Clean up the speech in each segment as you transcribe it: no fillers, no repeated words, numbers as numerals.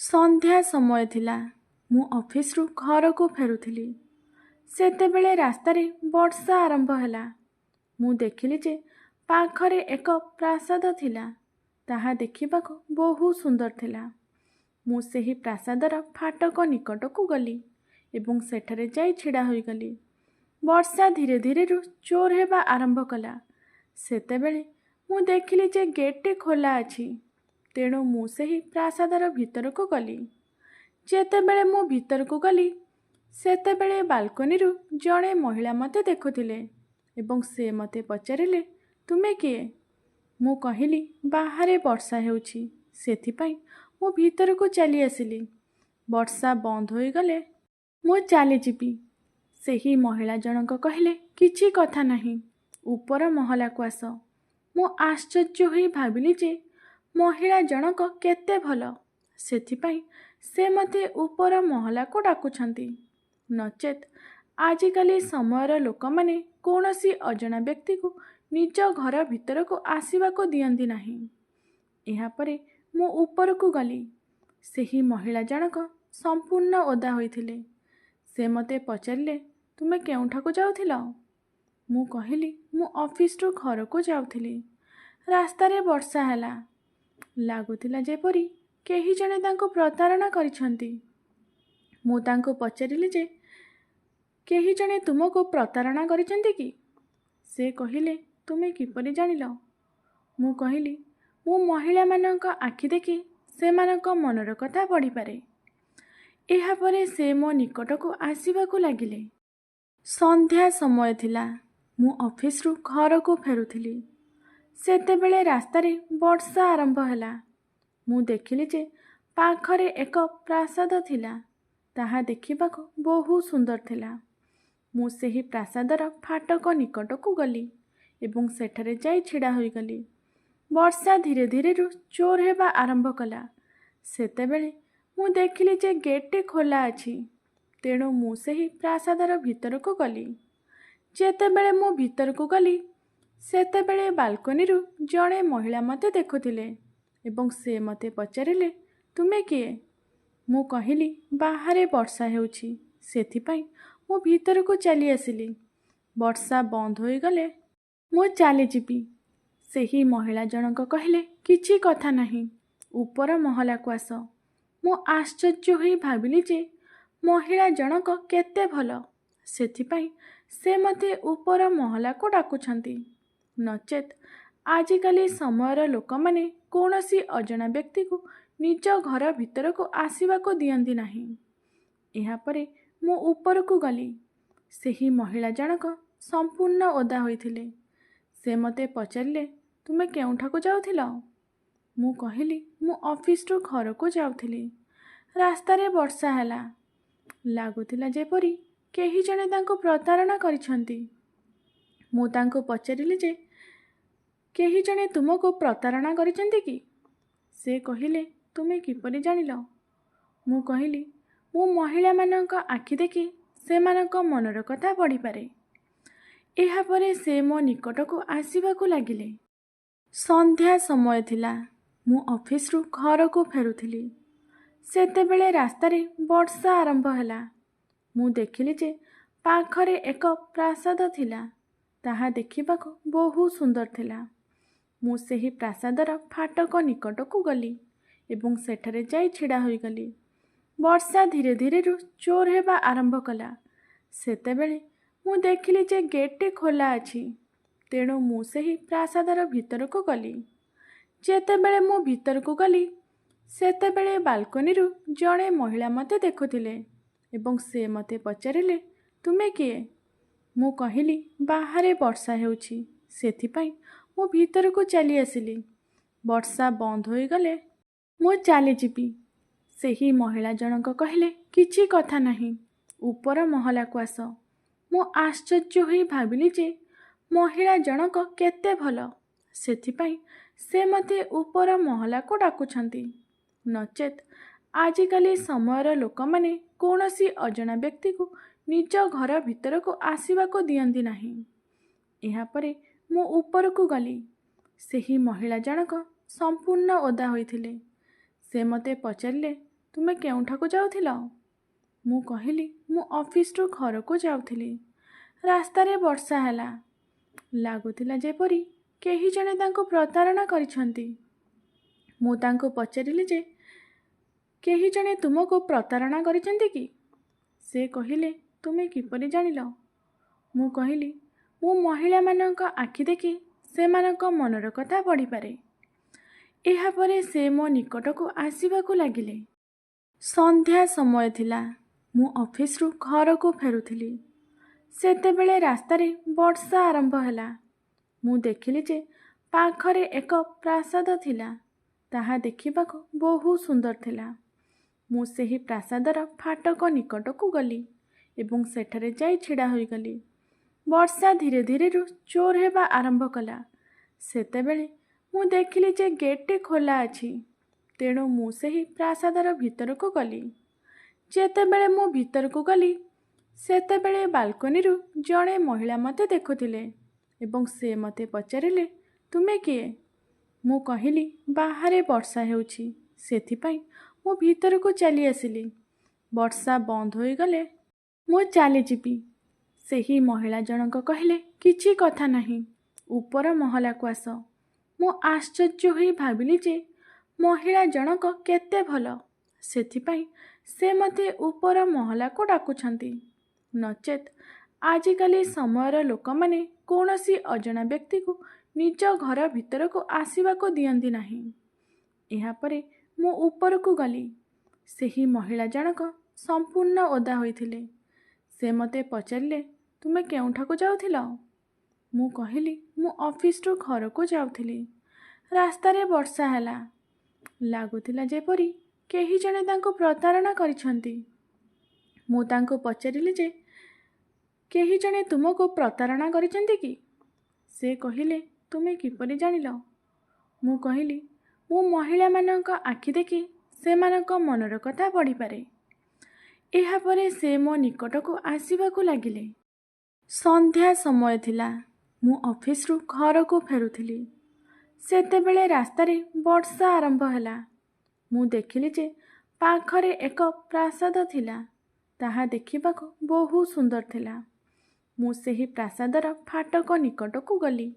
ସନ୍ଧ୍ୟା ସମୟ ଥିଲା। ମୁଁ ଅଫିସରୁ ଘରକୁ ଫେରୁଥିଲି। ସେତେବେଳେ ରାସ୍ତାରେ ବର୍ଷା ଆରମ୍ଭ ହେଲା। ମୁଁ ଦେଖିଲି ଯେ ପାଖରେ ଏକ ପ୍ରାସାଦ ଥିଲା। ତାହା ଦେଖିବାକୁ ବହୁ ସୁନ୍ଦର ଥିଲା। ମୁଁ ସେହି ପ୍ରାସାଦର ଫାଟକ ନିକଟକୁ ଗଲି ଏବଂ ସେଠାରେ ଯାଇ ଛିଡ଼ା ହୋଇଗଲି। ବର୍ଷା ଧୀରେ ଧୀରେ ଜୋର ହେବା ଆରମ୍ଭ କଲା। ସେତେବେଳେ ମୁଁ ଦେଖିଲି ଯେ ଗେଟ୍ଟି ଖୋଲା ଅଛି। ତେଣୁ ମୁଁ ସେହି ପ୍ରାସାଦର ଭିତରକୁ ଗଲି। ଯେତେବେଳେ ମୁଁ ଭିତରକୁ ଗଲି, ସେତେବେଳେ ବାଲକୋନିରୁ ଜଣେ ମହିଳା ମୋତେ ଦେଖୁଥିଲେ ଏବଂ ସେ ମୋତେ ପଚାରିଲେ, ତୁମେ କିଏ? ମୁଁ କହିଲି, ବାହାରେ ବର୍ଷା ହେଉଛି, ସେଥିପାଇଁ ମୁଁ ଭିତରକୁ ଚାଲି ଆସିଲି। ବର୍ଷା ବନ୍ଦ ହୋଇଗଲେ ମୁଁ ଚାଲିଯିବି। ସେହି ମହିଳା ଜଣକ କହିଲେ, କିଛି କଥା ନାହିଁ, ଉପର ମହଲାକୁ ଆସ। ମୁଁ ଆଶ୍ଚର୍ଯ୍ୟ ହୋଇ ଭାବିଲି ଯେ ମହିଳା ଜଣକ କେତେ ଭଲ। ସେଥିପାଇଁ ସେ ମୋତେ ଉପର ମହଲାକୁ ଡାକୁଛନ୍ତି। ନଚେତ୍ ଆଜିକାଲି ସମୟର ଲୋକମାନେ କୌଣସି ଅଜଣା ବ୍ୟକ୍ତିକୁ ନିଜ ଘର ଭିତରକୁ ଆସିବାକୁ ଦିଅନ୍ତି ନାହିଁ। ଏହାପରେ ମୁଁ ଉପରକୁ ଗଲି। ସେହି ମହିଳା ଜଣକ ସମ୍ପୂର୍ଣ୍ଣ ଓଦା ହୋଇଥିଲେ। ସେ ମୋତେ ପଚାରିଲେ, ତୁମେ କେଉଁଠାକୁ ଯାଉଥିଲ? ମୁଁ କହିଲି, ମୁଁ ଅଫିସରୁ ଘରକୁ ଯାଉଥିଲି। ରାସ୍ତାରେ ବର୍ଷା ହେଲା। ଲାଗୁଥିଲା ଯେପରି କେହି ଜଣେ ତାଙ୍କୁ ପ୍ରତାରଣା କରିଛନ୍ତି। ମୁଁ ତାଙ୍କୁ ପଚାରିଲି ଯେ, କେହି ଜଣେ ତୁମକୁ ପ୍ରତାରଣା କରିଛନ୍ତି କି? ସେ କହିଲେ, ତୁମେ କିପରି ଜାଣିଲ? ମୁଁ କହିଲି, ମୁଁ ମହିଳାମାନଙ୍କ ଆଖି ଦେଖି ସେମାନଙ୍କ ମନର କଥା ପଢ଼ିପାରେ। ଏହାପରେ ସେ ମୋ ନିକଟକୁ ଆସିବାକୁ ଲାଗିଲେ। ସନ୍ଧ୍ୟା ସମୟ ଥିଲା। ମୁଁ ଅଫିସରୁ ଘରକୁ ଫେରୁଥିଲି। ସେତେବେଳେ ରାସ୍ତାରେ ବର୍ଷା ଆରମ୍ଭ ହେଲା। ମୁଁ ଦେଖିଲି ଯେ ପାଖରେ ଏକ ପ୍ରାସାଦ ଥିଲା। ତାହା ଦେଖିବାକୁ ବହୁ ସୁନ୍ଦର ଥିଲା। ମୁଁ ସେହି ପ୍ରାସାଦର ଫାଟକ ନିକଟକୁ ଗଲି ଏବଂ ସେଠାରେ ଯାଇ ଛିଡ଼ା ହୋଇଗଲି। ବର୍ଷା ଧୀରେ ଧୀରେ ଜୋର ହେବା ଆରମ୍ଭ କଲା। ସେତେବେଳେ ମୁଁ ଦେଖିଲି ଯେ ଗେଟ୍ଟି ଖୋଲା ଅଛି। ତେଣୁ ମୁଁ ସେହି ପ୍ରାସାଦର ଭିତରକୁ ଗଲି। ଯେତେବେଳେ ମୁଁ ଭିତରକୁ ଗଲି, ସେତେବେଳେ ବାଲକୋନିରୁ ଜଣେ ମହିଳା ମୋତେ ଦେଖୁଥିଲେ ଏବଂ ସେ ମୋତେ ପଚାରିଲେ, ତୁମେ କିଏ? ମୁଁ କହିଲି, ବାହାରେ ବର୍ଷା ହେଉଛି, ସେଥିପାଇଁ ମୁଁ ଭିତରକୁ ଚାଲି ଆସିଲି। ବର୍ଷା ବନ୍ଦ ହୋଇଗଲେ ମୁଁ ଚାଲିଯିବି। ସେହି ମହିଳା ଜଣକ କହିଲେ, କିଛି କଥା ନାହିଁ, ଉପର ମହଲାକୁ ଆସ। ମୁଁ ଆଶ୍ଚର୍ଯ୍ୟ ହୋଇ ଭାବିଲି ଯେ ମହିଳା ଜଣକ କେତେ ଭଲ। ସେଥିପାଇଁ ସେ ମୋତେ ଉପର ମହଲାକୁ ଡାକୁଛନ୍ତି। ନଚେତ୍ ଆଜିକାଲି ସମୟର ଲୋକମାନେ କୌଣସି ଅଜଣା ବ୍ୟକ୍ତିକୁ ନିଜ ଘର ଭିତରକୁ ଆସିବାକୁ ଦିଅନ୍ତି ନାହିଁ। ଏହାପରେ ମୁଁ ଉପରକୁ ଗଲି। ସେହି ମହିଳା ଜଣକ ସମ୍ପୂର୍ଣ୍ଣ ଓଦା ହୋଇଥିଲେ। ସେ ମୋତେ ପଚାରିଲେ, ତୁମେ କେଉଁଠାକୁ ଯାଉଥିଲ? ମୁଁ କହିଲି, ମୁଁ ଅଫିସରୁ ଘରକୁ ଯାଉଥିଲି। ରାସ୍ତାରେ ବର୍ଷା ହେଲା। ଲାଗୁଥିଲା ଯେପରି କେହି ଜଣେ ତାଙ୍କୁ ପ୍ରତାରଣା କରିଛନ୍ତି। ମୁଁ ତାଙ୍କୁ ପଚାରିଲି ଯେ, କେହି ଜଣେ ତୁମକୁ ପ୍ରତାରଣା କରିଛନ୍ତି କି? ସେ କହିଲେ, ତୁମେ କିପରି ଜାଣିଲ? ମୁଁ କହିଲି, ମୁଁ ମହିଳାମାନଙ୍କ ଆଖି ଦେଖି ସେମାନଙ୍କ ମନର କଥା ପଢ଼ିପାରେ। ଏହାପରେ ସେ ମୋ ନିକଟକୁ ଆସିବାକୁ ଲାଗିଲେ। ସନ୍ଧ୍ୟା ସମୟ ଥିଲା। ମୁଁ ଅଫିସରୁ ଘରକୁ ଫେରୁଥିଲି। ସେତେବେଳେ ରାସ୍ତାରେ ବର୍ଷା ଆରମ୍ଭ ହେଲା। ମୁଁ ଦେଖିଲି ଯେ ପାଖରେ ଏକ ପ୍ରାସାଦ ଥିଲା। ତାହା ଦେଖିବାକୁ ବହୁ ସୁନ୍ଦର ଥିଲା। ମୁଁ ସେହି ପ୍ରାସାଦର ଫାଟକ ନିକଟକୁ ଗଲି ଏବଂ ସେଠାରେ ଯାଇ ଛିଡ଼ା ହୋଇଗଲି। ବର୍ଷା ଧୀରେ ଧୀରେ ଜୋର ହେବା ଆରମ୍ଭ କଲା। ସେତେବେଳେ ମୁଁ ଦେଖିଲି ଯେ ଗେଟ୍ଟି ଖୋଲା ଅଛି। ତେଣୁ ମୁଁ ସେହି ପ୍ରାସାଦର ଭିତରକୁ ଗଲି। ଯେତେବେଳେ ମୁଁ ଭିତରକୁ ଗଲି, ସେତେବେଳେ ବାଲକୋନିରୁ ଜଣେ ମହିଳା ମୋତେ ଦେଖୁଥିଲେ ଏବଂ ସେ ମୋତେ ପଚାରିଲେ, ତୁମେ କିଏ? ମୁଁ କହିଲି, ବାହାରେ ବର୍ଷା ହେଉଛି, ସେଥିପାଇଁ ମୁଁ ଭିତରକୁ ଚାଲି ଆସିଲି। ବର୍ଷା ବନ୍ଦ ହୋଇଗଲେ ମୁଁ ଚାଲିଯିବି। ସେହି ମହିଳା ଜଣକ କହିଲେ, କିଛି କଥା ନାହିଁ, ଉପର ମହଲାକୁ ଆସ। ମୁଁ ଆଶ୍ଚର୍ଯ୍ୟ ହୋଇ ଭାବିଲି ଯେ ମହିଳା ଜଣକ କେତେ ଭଲ। ସେଥିପାଇଁ ସେ ମୋତେ ଉପର ମହଲାକୁ ଡାକୁଛନ୍ତି। ନଚେତ୍ ଆଜିକାଲି ସମୟର ଲୋକମାନେ କୌଣସି ଅଜଣା ବ୍ୟକ୍ତିକୁ ନିଜ ଘର ଭିତରକୁ ଆସିବାକୁ ଦିଅନ୍ତି ନାହିଁ। ଏହାପରେ ମୁଁ ଉପରକୁ ଗଲି। ସେହି ମହିଳା ଜଣକ ସମ୍ପୂର୍ଣ୍ଣ ଓଦା ହୋଇଥିଲେ। ସେ ମୋତେ ପଚାରିଲେ, ତୁମେ କେଉଁଠାକୁ ଯାଉଥିଲ? ମୁଁ କହିଲି, ମୁଁ ଅଫିସରୁ ଘରକୁ ଯାଉଥିଲି। ରାସ୍ତାରେ ବର୍ଷା ହେଲା। ଲାଗୁଥିଲା ଯେପରି କେହି ଜଣେ ତାଙ୍କୁ ପ୍ରତାରଣା କରିଛନ୍ତି। ମୁଁ ତାଙ୍କୁ ପଚାରିଲି ଯେ, କେହି ଜଣେ ତୁମକୁ ପ୍ରତାରଣା କରିଛନ୍ତି କି? ସେ କହିଲେ, ତୁମେ କିପରି ଜାଣିଲ? ମୁଁ କହିଲି, ମୁଁ ମହିଳାମାନଙ୍କ ଆଖି ଦେଖି ସେମାନଙ୍କ ମନର କଥା ପଢ଼ିପାରେ। ଏହାପରେ ସେ ମୋ ନିକଟକୁ ଆସିବାକୁ ଲାଗିଲେ। ସନ୍ଧ୍ୟା ସମୟ ଥିଲା। ମୁଁ ଅଫିସରୁ ଘରକୁ ଫେରୁଥିଲି। ସେତେବେଳେ ରାସ୍ତାରେ ବର୍ଷା ଆରମ୍ଭ ହେଲା। ମୁଁ ଦେଖିଲି ଯେ ପାଖରେ ଏକ ପ୍ରାସାଦ ଥିଲା। ତାହା ଦେଖିବାକୁ ବହୁ ସୁନ୍ଦର ଥିଲା। ମୁଁ ସେହି ପ୍ରାସାଦର ଫାଟକ ନିକଟକୁ ଗଲି ଏବଂ ସେଠାରେ ଯାଇ ଛିଡ଼ା ହୋଇଗଲି। ବର୍ଷା ଧୀରେ ଧୀରେ ଜୋର ହେବା ଆରମ୍ଭ କଲା। ସେତେବେଳେ ମୁଁ ଦେଖିଲି ଯେ ଗେଟ୍ଟି ଖୋଲା ଅଛି। ତେଣୁ ମୁଁ ସେହି ପ୍ରାସାଦର ଭିତରକୁ ଗଲି। ଯେତେବେଳେ ମୁଁ ଭିତରକୁ ଗଲି, ସେତେବେଳେ ବାଲକୋନିରୁ ଜଣେ ମହିଳା ମୋତେ ଦେଖୁଥିଲେ ଏବଂ ସେ ମୋତେ ପଚାରିଲେ, ତୁମେ କିଏ? ମୁଁ କହିଲି, ବାହାରେ ବର୍ଷା ହେଉଛି, ସେଥିପାଇଁ ମୁଁ ଭିତରକୁ ଚାଲି ଆସିଲି। ବର୍ଷା ବନ୍ଦ ହୋଇଗଲେ ମୁଁ ଚାଲିଯିବି। ସେହି ମହିଳା ଜଣକ କହିଲେ, କିଛି କଥା ନାହିଁ, ଉପର ମହଲାକୁ ଆସ। ମୁଁ ଆଶ୍ଚର୍ଯ୍ୟ ହୋଇ ଭାବିଲି ଯେ ମହିଳା ଜଣକ କେତେ ଭଲ। ସେଥିପାଇଁ ସେ ମୋତେ ଉପର ମହଲାକୁ ଡାକୁଛନ୍ତି। ନଚେତ୍ ଆଜିକାଲି ସମୟର ଲୋକମାନେ କୌଣସି ଅଜଣା ବ୍ୟକ୍ତିକୁ ନିଜ ଘର ଭିତରକୁ ଆସିବାକୁ ଦିଅନ୍ତି ନାହିଁ। ଏହାପରେ ମୁଁ ଉପରକୁ ଗଲି। ସେହି ମହିଳା ଜଣକ ସମ୍ପୂର୍ଣ୍ଣ ଓଦା ହୋଇଥିଲେ। ସେ ମୋତେ ପଚାରିଲେ, ତୁମେ କେଉଁଠାକୁ ଯାଉଥିଲ? ମୁଁ କହିଲି, ମୁଁ ଅଫିସରୁ ଘରକୁ ଯାଉଥିଲି। ରାସ୍ତାରେ ବର୍ଷା ହେଲା। ଲାଗୁଥିଲା ଯେପରି କେହି ଜଣେ ତାଙ୍କୁ ପ୍ରତାରଣା କରିଛନ୍ତି। ମୁଁ ତାଙ୍କୁ ପଚାରିଲି ଯେ, କେହି ଜଣେ ତୁମକୁ ପ୍ରତାରଣା କରିଛନ୍ତି କି? ସେ କହିଲେ, ତୁମେ କିପରି ଜାଣିଲ? ମୁଁ କହିଲି, ମୁଁ ମହିଳାମାନଙ୍କ ଆଖି ଦେଖି ସେମାନଙ୍କ ମନର କଥା ପଢ଼ିପାରେ। ଏହାପରେ ସେ ମୋ ନିକଟକୁ ଆସିବାକୁ ଲାଗିଲେ। ସନ୍ଧ୍ୟା ସମୟ ଥିଲା। ମୁଁ ଅଫିସରୁ ଘରକୁ ଫେରୁଥିଲି। ସେତେବେଳେ ରାସ୍ତାରେ ବର୍ଷା ଆରମ୍ଭ ହେଲା। ମୁଁ ଦେଖିଲି ଯେ ପାଖରେ ଏକ ପ୍ରାସାଦ ଥିଲା। ତାହା ଦେଖିବାକୁ ବହୁ ସୁନ୍ଦର ଥିଲା। ମୁଁ ସେହି ପ୍ରାସାଦର ଫାଟକ ନିକଟକୁ ଗଲି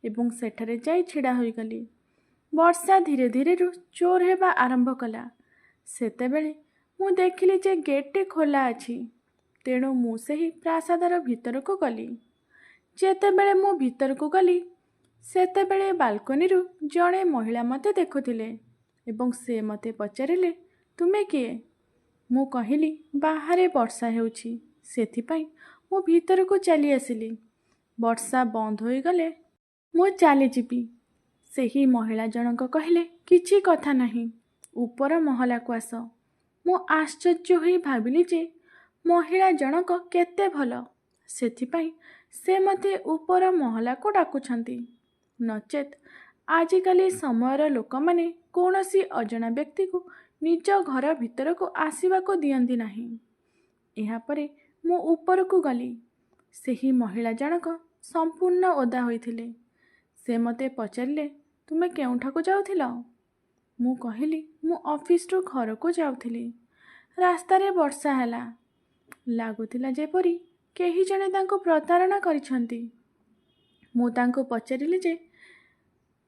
ଏବଂ ସେଠାରେ ଯାଇ ଛିଡ଼ା ହୋଇଗଲି। ବର୍ଷା ଧୀରେ ଧୀରେ ଜୋର ହେବା ଆରମ୍ଭ କଲା। ସେତେବେଳେ ମୁଁ ଦେଖିଲି ଯେ ଗେଟ୍ଟି ଖୋଲା ଅଛି। ତେଣୁ ମୁଁ ସେହି ପ୍ରାସାଦର ଭିତରକୁ ଗଲି। ଯେତେବେଳେ ମୁଁ ଭିତରକୁ ଗଲି, ସେତେବେଳେ ବାଲକୋନିରୁ ଜଣେ ମହିଳା ମୋତେ ଦେଖୁଥିଲେ ଏବଂ ସେ ମୋତେ ପଚାରିଲେ, ତୁମେ କିଏ? ମୁଁ କହିଲି, ବାହାରେ ବର୍ଷା ହେଉଛି, ସେଥିପାଇଁ ମୁଁ ଭିତରକୁ ଚାଲି ଆସିଲି। ବର୍ଷା ବନ୍ଦ ହୋଇଗଲେ ମୁଁ ଚାଲିଯିବି। ସେହି ମହିଳା ଜଣକ କହିଲେ, କିଛି କଥା ନାହିଁ, ଉପର ମହଲାକୁ ଆସ। ମୁଁ ଆଶ୍ଚର୍ଯ୍ୟ ହୋଇ ଭାବିଲି ଯେ ମହିଳା ଜଣକ କେତେ ଭଲ। ସେଥିପାଇଁ ସେ ମୋତେ ଉପର ମହଲାକୁ ଡାକୁଛନ୍ତି। ନଚେତ୍ ଆଜିକାଲି ସମୟର ଲୋକମାନେ କୌଣସି ଅଜଣା ବ୍ୟକ୍ତିକୁ ନିଜ ଘର ଭିତରକୁ ଆସିବାକୁ ଦିଅନ୍ତି ନାହିଁ। ଏହାପରେ ମୁଁ ଉପରକୁ ଗଲି। ସେହି ମହିଳା ଜଣକ ସମ୍ପୂର୍ଣ୍ଣ ଓଦା ହୋଇଥିଲେ। ସେ ମୋତେ ପଚାରିଲେ, ତୁମେ କେଉଁଠାକୁ ଯାଉଥିଲ? ମୁଁ କହିଲି, ମୁଁ ଅଫିସରୁ ଘରକୁ ଯାଉଥିଲି। ରାସ୍ତାରେ ବର୍ଷା ହେଲା। ଲାଗୁଥିଲା ଯେପରି କେହି ଜଣେ ତାଙ୍କୁ ପ୍ରତାରଣା କରିଛନ୍ତି। ମୁଁ ତାଙ୍କୁ ପଚାରିଲି ଯେ,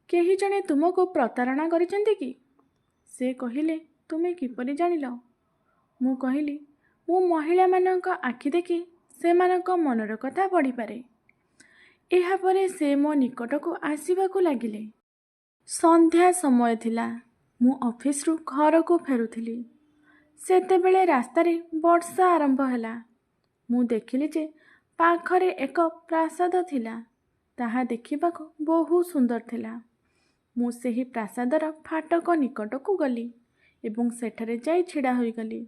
କେହି ଜଣେ ତୁମକୁ ପ୍ରତାରଣା କରିଛନ୍ତି କି? ସେ କହିଲେ, ତୁମେ କିପରି ଜାଣିଲ? ମୁଁ କହିଲି, ମୁଁ ମହିଳାମାନଙ୍କ ଆଖି ଦେଖି ସେମାନଙ୍କ ମନର କଥା ପଢ଼ିପାରେ। ଏହାପରେ ସେ ମୋ ନିକଟକୁ ଆସିବାକୁ ଲାଗିଲେ। ସନ୍ଧ୍ୟା ସମୟ ଥିଲା। ମୁଁ ଅଫିସରୁ ଘରକୁ ଫେରୁଥିଲି। ସେତେବେଳେ ରାସ୍ତାରେ ବର୍ଷା ଆରମ୍ଭ ହେଲା। ମୁଁ ଦେଖିଲି ଯେ ପାଖରେ ଏକ ପ୍ରାସାଦ ଥିଲା। ତାହା ଦେଖିବାକୁ ବହୁ ସୁନ୍ଦର ଥିଲା। ମୁଁ ସେହି ପ୍ରାସାଦର ଫାଟକ ନିକଟକୁ ଗଲି ଏବଂ ସେଠାରେ ଯାଇ ଛିଡ଼ା ହୋଇଗଲି।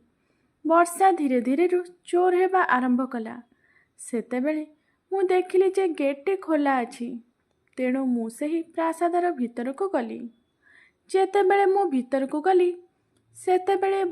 ବର୍ଷା ଧୀରେ ଧୀରେ ଜୋର ହେବା ଆରମ୍ଭ କଲା। ସେତେବେଳେ ମୁଁ ଦେଖିଲି ଯେ ଗେଟ୍ଟି ଖୋଲା ଅଛି। ତେଣୁ ମୁଁ ସେହି ପ୍ରାସାଦର ଭିତରକୁ ଗଲି। ଯେତେବେଳେ ମୁଁ ଭିତରକୁ ଗଲି, ସେତେବେଳେ